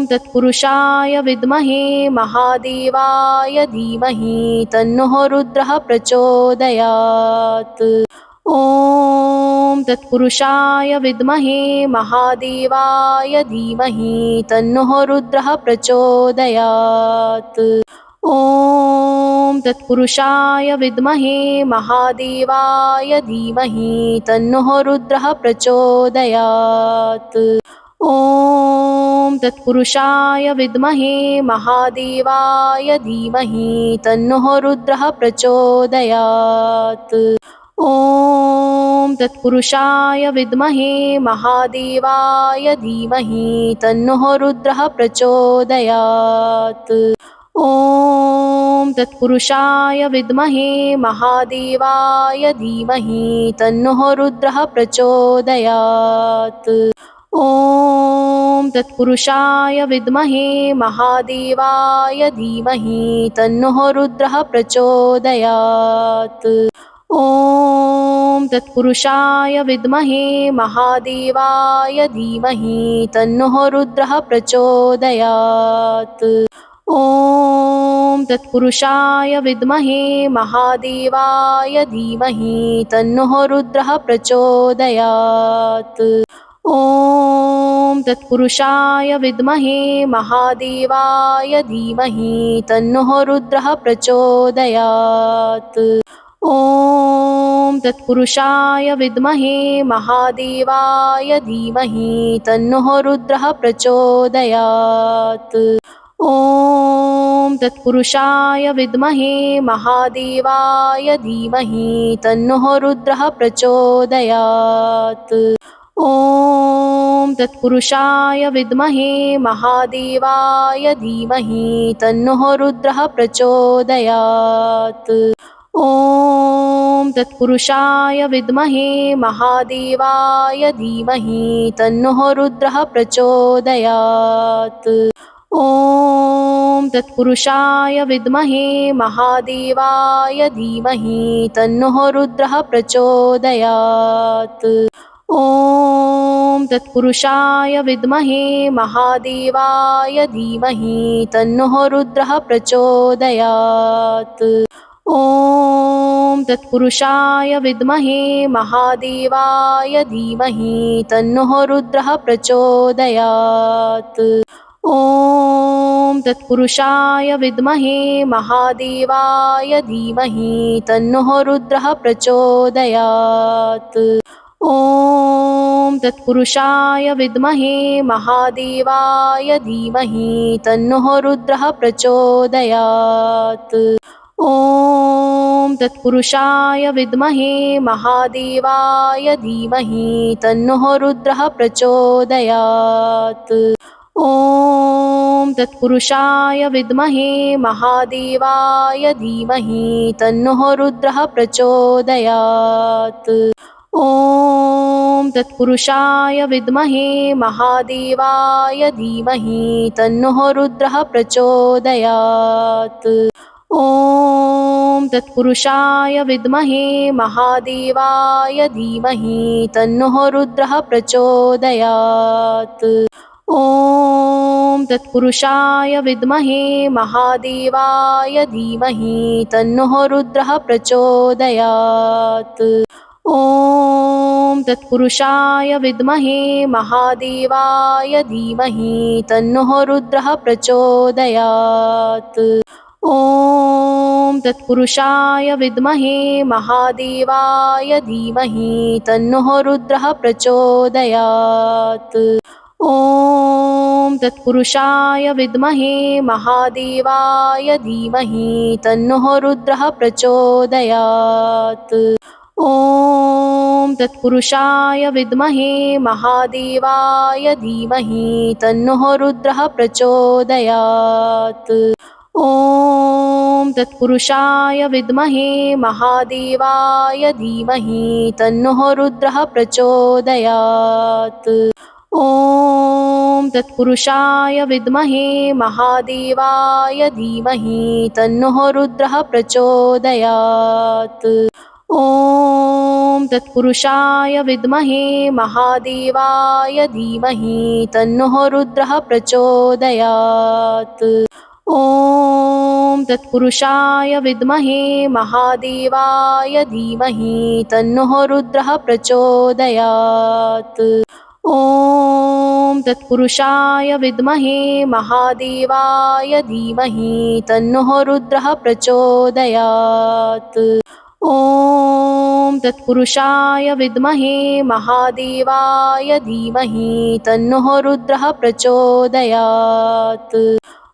तत्पुरुषाय विद्महे महादेवाय धीमहि तन्नः रुद्रः प्रचोदयात्। ॐ तत्पुरुषाय विद्महे महादेवाय धीमहि तन्नः रुद्रः प्रचोदयात्। ॐ तत्पुरुषाय विद्महे महादेवाय धीमहि तन्नः रुद्रः प्रचोदयात्। ॐ तत्पुरुषाय विद्महे महादेवाय धीमहि तन्नः रुद्रः प्रचोदयात्। ॐ तत्पुरुषाय विद्महे महादेवाय धीमहि तन्नः रुद्रः प्रचोदयात्। ॐ तत्पुरुषाय विद्महे महादेवाय धीमहि तन्नः रुद्रः प्रचोदयात्। ॐ तत्पुरुषाय विद्महे महादेवाय धीमहि तन्नः रुद्रः प्रचोदयात्। ॐ तत्पुरुषाय विद्महे महादेवाय धीमहि तन्नः रुद्रः प्रचोदयात्। ॐ तत्पुरुषाय विद्महे महादेवाय धीमहि तन्नः रुद्रः प्रचोदयात्। ॐ तत्पुरुषाय विद्महे महादेवाय धीमहि तन्नः रुद्रः प्रचोदयात्। ॐ तत्पुरुषाय विद्महे महादेवाय धीमहि तन्नः रुद्रः प्रचोदयात्। ॐ तत्पुरुषाय विद्महे महादेवाय धीमहि तन्नः रुद्रः प्रचोदयात्। ॐ तत्पुरुषाय विद्महे महादेवाय धीमहि तन्नः रुद्रः प्रचोदयात्। ॐ तत्पुरुषाय विद्महे महादेवाय धीमहि तन्नः रुद्रः प्रचोदयात्। ॐ तत्पुरुषाय विद्महे महादेवाय धीमहि तन्नः रुद्रः प्रचोदयात्। ॐ तत्पुरुषाय विद्महे महादेवाय धीमहि तन्नः रुद्रः प्रचोदयात्। ॐ तत्पुरुषाय विद्महे महादेवाय धीमहि तन्नः रुद्रः प्रचोदयात्। ॐ तत्पुरुषाय विद्महे महादेवाय धीमहि तन्नः रुद्रः प्रचोदयात्। ॐ तत्पुरुषाय विद्महे महादेवाय धीमहि तन्नः रुद्रः प्रचोदयात्। ॐ तत्पुरुषाय विद्महे महादेवाय धीमहि तन्नः रुद्रः प्रचोदयात्। ॐ तत्पुरुषाय विद्महे महादेवाय धीमहि तन्नः रुद्रः प्रचोदयात्। ॐ तत्पुरुषाय विद्महे महादेवाय धीमहि तन्नः रुद्रः प्रचोदयात्। ॐ तत्पुरुषाय विद्महे महादेवाय धीमहि तन्नः रुद्रः प्रचोदयात्। ॐ तत्पुरुषाय विद्महे महादेवाय धीमहि तन्नः रुद्रः प्रचोदयात्। ॐ तत्पुरुषाय विद्महे महादेवाय धीमहि तन्नः रुद्रः प्रचोदयात्। ॐ तत्पुरुषाय विद्महे महादेवाय धीमहि तन्नः रुद्रः प्रचोदयात्। ॐ तत्पुरुषाय विद्महे महादेवाय धीमहि तन्नः रुद्रः प्रचोदयात्। ॐ तत्पुरुषाय विद्महे महादेवाय धीमहि तन्नः रुद्रः प्रचोदयात्। ॐ तत्पुरुषाय विद्महे महादेवाय धीमहि तन्नः रुद्रः प्रचोदयात्। ॐ तत्पुरुषाय विद्महे महादेवाय धीमहि तन्नः रुद्रः प्रचोदयात्। ॐ तत्पुरुषाय विद्महे महादेवाय धीमहि तन्नः रुद्रः प्रचोदयात्। ॐ तत्पुरुषाय विद्महे महादेवाय धीमहि तन्नः रुद्रः प्रचोदयात्। ॐ तत्पुरुषाय विद्महे महादेवाय धीमहि तन्नः रुद्रः प्रचोदयात्। ॐ तत्पुरुषाय विद्महे महादेवाय धीमहि तन्नः रुद्रः प्रचोदयात्।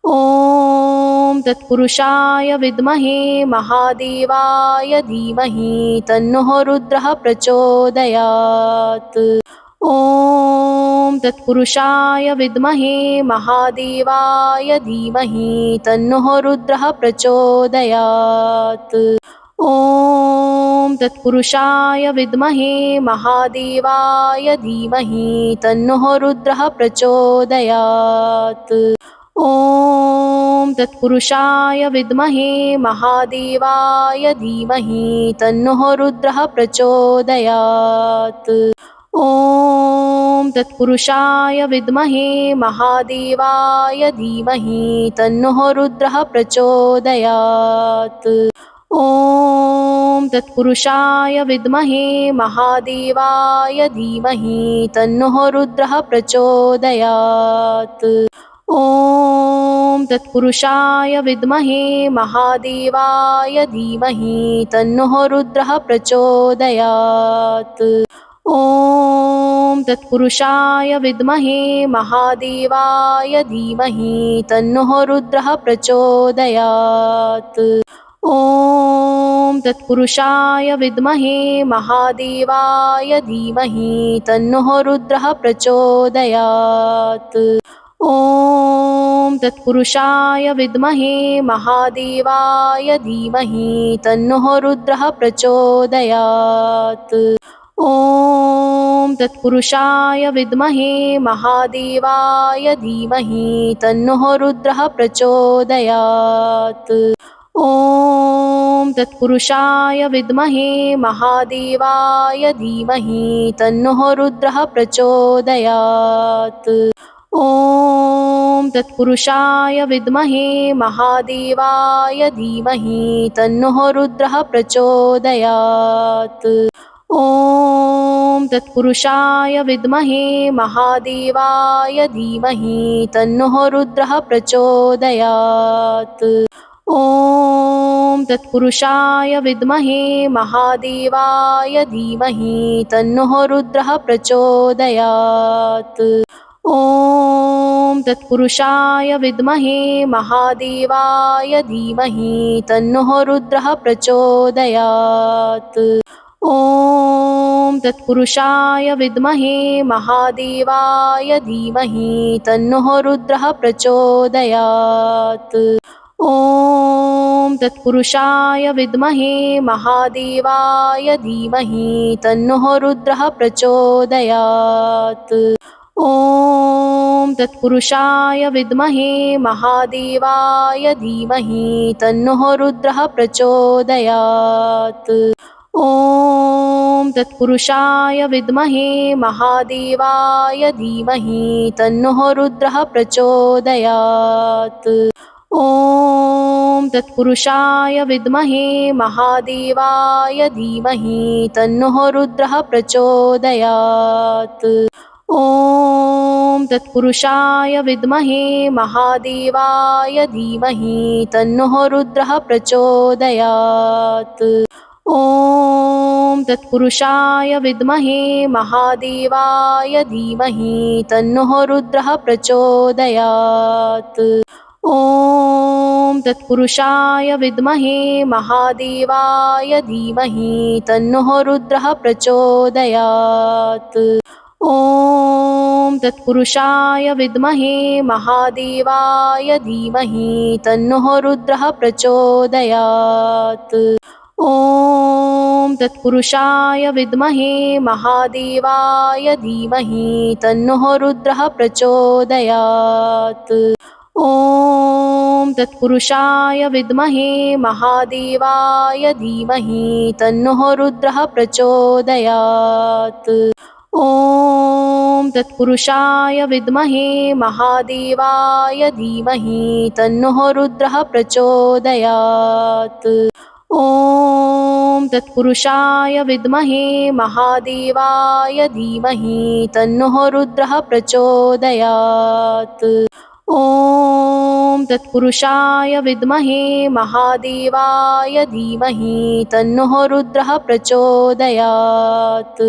ॐ तत्पुरुषाय विद्महे महादेवाय धीमहि तन्नः रुद्रः प्रचोदयात्। ॐ तत्पुरुषाय विद्महे महादेवाय धीमहि तन्नः रुद्रः प्रचोदयात्। ॐ तत्पुरुषाय विद्महे महादेवाय धीमहि तन्नः रुद्रः प्रचोदयात्। ॐ तत्पुरुषाय विद्महे महादेवाय धीमहि तन्नः रुद्रः प्रचोदयात्। ॐ तत्पुरुषाय विद्महे महादेवाय धीमहि तन्नः रुद्रः प्रचोदयात्। ॐ तत्पुरुषाय विद्महे महादेवाय धीमहि तन्नः रुद्रः प्रचोदयात्। ॐ तत्पुरुषाय विद्महे महादेवाय धीमहि तन्नः रुद्रः प्रचोदयात्। ॐ तत्पुरुषाय विद्महे महादेवाय धीमहि तन्नः रुद्रः प्रचोदयात्। ॐ तत्पुरुषाय विद्महे महादेवाय धीमहि तन्नः रुद्रः प्रचोदयात्। ॐ तत्पुरुषाय विद्महे महादेवाय धीमहि तन्नः रुद्रः प्रचोदयात्। ॐ तत्पुरुषाय विद्महे महादेवाय धीमहि तन्नः रुद्रः प्रचोदयात्। ॐ तत्पुरुषाय विद्महे महादेवाय धीमहि तन्नः रुद्रः प्रचोदयात्। ॐ तत्पुरुषाय विद्महे महादेवाय धीमहि तन्नः रुद्रः प्रचोदयात्। ॐ तत्पुरुषाय विद्महे महादेवाय धीमहि तन्नः रुद्रः प्रचोदयात्। ॐ तत्पुरुषाय विद्महे महादेवाय धीमहि तन्नः रुद्रः प्रचोदयात्। ॐ तत्पुरुषाय विद्महे महादेवाय धीमहि तन्नः रुद्रः प्रचोदयात्। ॐ तत्पुरुषाय विद्महे महादेवाय धीमहि तन्नः रुद्रः प्रचोदयात्। ॐ तत्पुरुषाय विद्महे महादेवाय धीमहि तन्नः रुद्रः प्रचोदयात्। ॐ तत्पुरुषाय विद्महे महादेवाय धीमहि तन्नः रुद्रः प्रचोदयात्। ॐ तत्पुरुषाय विद्महे महादेवाय धीमहि तन्नः रुद्रः प्रचोदयात्। ॐ तत्पुरुषाय विद्महे महादेवाय धीमहि तन्नः रुद्रः प्रचोदयात्। ॐ तत्पुरुषाय विद्महे महादेवाय धीमहि तन्नः रुद्रः प्रचोदयात्। ॐ तत्पुरुषाय विद्महे महादेवाय धीमहि तन्नः रुद्रः प्रचोदयात्। ॐ तत्पुरुषाय विद्महे महादेवाय धीमहि तन्नः रुद्रः प्रचोदयात्। ॐ तत्पुरुषाय विद्महे महादेवाय धीमहि तन्नः रुद्रः प्रचोदयात्। ॐ तत्पुरुषाय विद्महे महादेवाय धीमहि तन्नः रुद्रः प्रचोदयात्। ॐ तत्पुरुषाय विद्महे महादेवाय धीमहि तन्नो रुद्रः प्रचोदयात्। ॐ तत्पुरुषाय विद्महे महादेवाय धीमहि तन्नो रुद्रः प्रचोदयात्। ॐ तत्पुरुषाय विद्महे महादेवाय धीमहि तन्नो रुद्रः प्रचोदयात्। ॐ तत्पुरुषाय विद्महे महादेवाय धीमहि तन्नो रुद्रः प्रचोदयात्।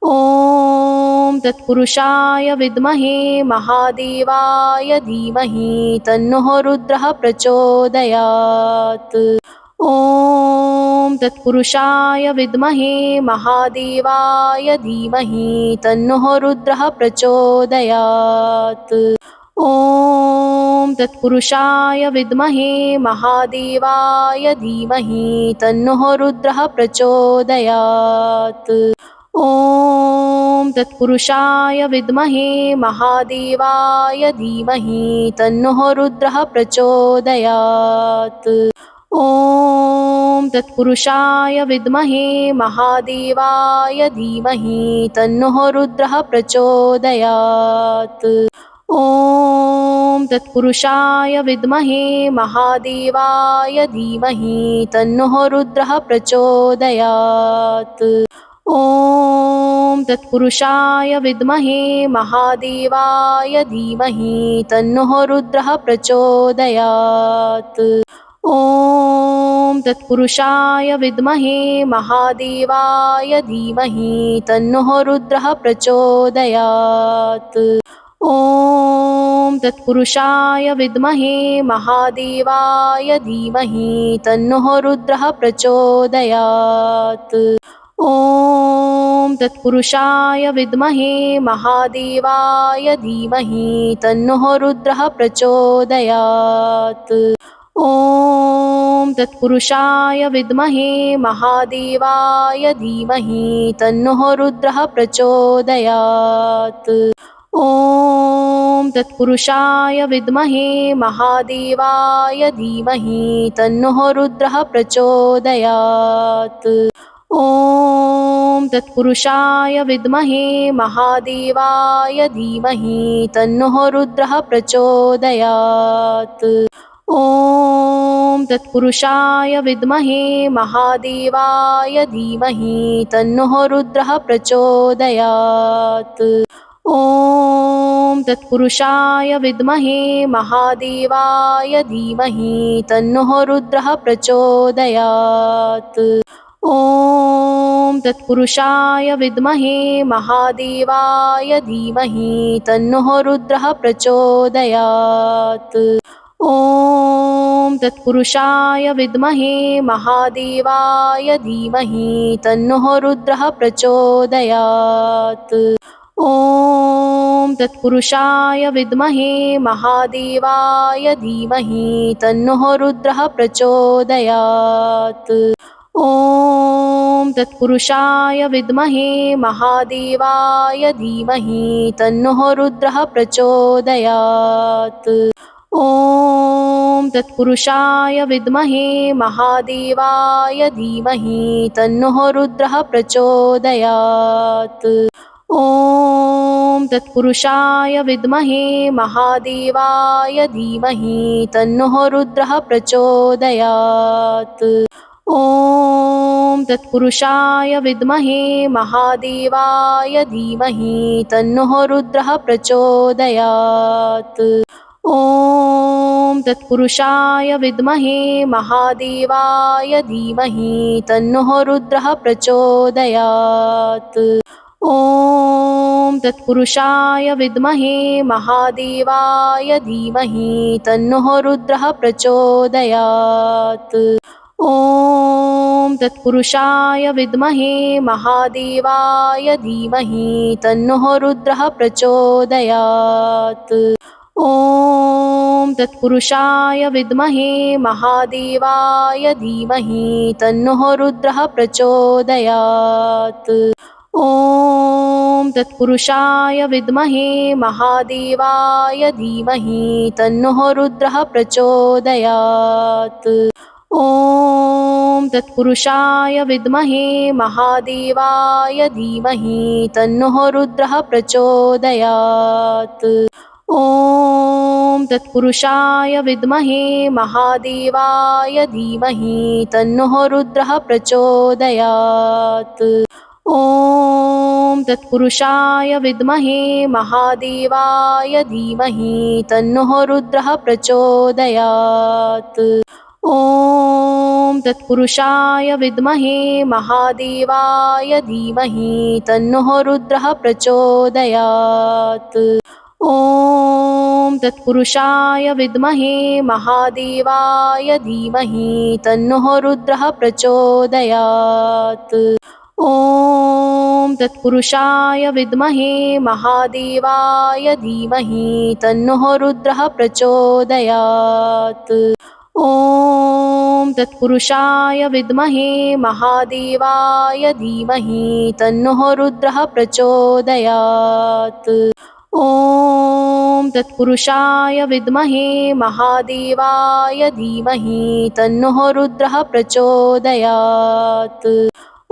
ॐ तत्पुरुषाय विद्महे महादेवाय धीमहि तन्नो रुद्रः प्रचोदयात्। ॐ तत्पुरुषाय विद्महे महादेवाय धीमहि तन्नो रुद्रः प्रचोदयात्। ॐ तत्पुरुषाय विद्महे महादेवाय धीमहि तन्नो रुद्रः प्रचोदयात्। ॐ तत्पुरुषाय विद्महे महादेवाय धीमहि तन्नो रुद्रः प्रचोदयात्। ॐ तत्पुरुषाय विद्महे महादेवाय धीमहि तन्नो रुद्रः प्रचोदयात्। ॐ तत्पुरुषाय विद्महे महादेवाय धीमहि तन्नो रुद्रः प्रचोदयात्। ॐ तत्पुरुषाय विद्महे महादेवाय धीमहि तन्नो रुद्रः प्रचोदयात्। ॐ तत्पुरुषाय विद्महे महादेवाय धीमहि तन्नो रुद्रः प्रचोदयात्। ॐ तत्पुरुषाय विद्महे महादेवाय धीमहि तन्नो रुद्रः प्रचोदयात्। ॐ तत्पुरुषाय विद्महे महादेवाय धीमहि तन्नो रुद्रः प्रचोदयात्। ॐ तत्पुरुषाय विद्महे महादेवाय धीमहि तन्नो रुद्रः प्रचोदयात्। ॐ तत्पुरुषाय विद्महे महादेवाय धीमहि तन्नो रुद्रः प्रचोदयात्। ॐ तत्पुरुषाय विद्महे महादेवाय धीमहि तन्नो रुद्रः प्रचोदयात्। ॐ तत्पुरुषाय विद्महे महादेवाय धीमहि तन्नो रुद्रः प्रचोदयात्। ॐ तत्पुरुषाय विद्महे महादेवाय धीमहि तन्नो रुद्रः प्रचोदयात्। ॐ तत्पुरुषाय विद्महे महादेवाय धीमहि तन्नो रुद्रः प्रचोदयात्। ॐ तत्पुरुषाय विद्महे महादेवाय धीमहि तन्नो रुद्रः प्रचोदयात्। ॐ तत्पुरुषाय विद्महे महादेवाय धीमहि तन्नो रुद्रः प्रचोदयात्। ॐ तत्पुरुषाय विद्महे महादेवाय धीमहि तन्नो रुद्रः प्रचोदयात्। ॐ तत्पुरुषाय विद्महे महादेवाय धीमहि तन्नो रुद्रः प्रचोदयात्। ॐ तत्पुरुषाय विद्महे महादेवाय धीमहि तन्नो रुद्रः प्रचोदयात्। ॐ तत्पुरुषाय विद्महे महादेवाय धीमहि तन्नो रुद्रः प्रचोदयात्। ॐ तत्पुरुषाय विद्महे महादेवाय धीमहि तन्नो रुद्रः प्रचोदयात्। ॐ तत्पुरुषाय विद्महे महादेवाय धीमहि तन्नो रुद्रः प्रचोदयात्। ॐ तत्पुरुषाय विद्महे महादेवाय धीमहि तन्नो रुद्रः प्रचोदयात्। ॐ तत्पुरुषाय विद्महे महादेवाय धीमहि तन्नो रुद्रः प्रचोदयात्। ॐ तत्पुरुषाय विद्महे महादेवाय धीमहि तन्नो रुद्रः प्रचोदयात्। ॐ तत्पुरुषाय विद्महे महादेवाय धीमहि तन्नो रुद्रः प्रचोदयात्। ॐ तत्पुरुषाय विद्महे महादेवाय धीमहि तन्नो रुद्रः प्रचोदयात्। ॐ तत्पुरुषाय विद्महे महादेवाय धीमहि तन्नो रुद्रः प्रचोदयात्। ॐ तत्पुरुषाय विद्महे महादेवाय धीमहि तन्नो रुद्रः प्रचोदयात्। ॐ तत्पुरुषाय विद्महे महादेवाय धीमहि तन्नो रुद्रः प्रचोदयात्। ॐ तत्पुरुषाय विद्महे महादेवाय धीमहि तन्नो रुद्रः प्रचोदयात्। ॐ तत्पुरुषाय विद्महे महादेवाय धीमहि तन्नो रुद्रः प्रचोदयात्। ॐ तत्पुरुषाय विद्महे महादेवाय धीमहि तन्नो रुद्रः प्रचोदयात्।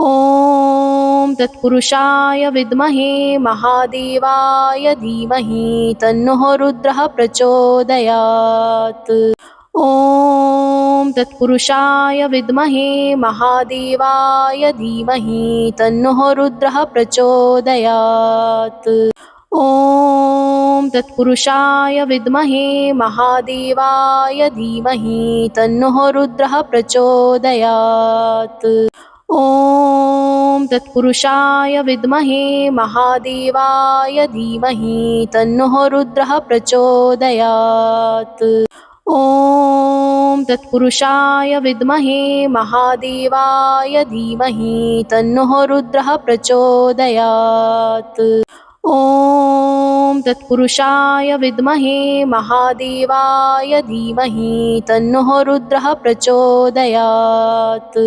ॐ तत्पुरुषाय विद्महे महादेवाय धीमहि तन्नो रुद्रः प्रचोदयात्। ॐ तत्पुरुषाय विद्महे महादेवाय धीमहि तन्नो रुद्रः प्रचोदयात्। ॐ तत्पुरुषाय विद्महे महादेवाय धीमहि तन्नो रुद्रः प्रचोदयात्। ॐ तत्पुरुषाय विद्महे महादेवाय धीमहि तन्नो रुद्रः प्रचोदयात्। ॐ तत्पुरुषाय विद्महे महादेवाय धीमहि तन्नो रुद्रः प्रचोदयात्। ॐ तत्पुरुषाय विद्महे महादेवाय धीमहि तन्नो रुद्रः प्रचोदयात्।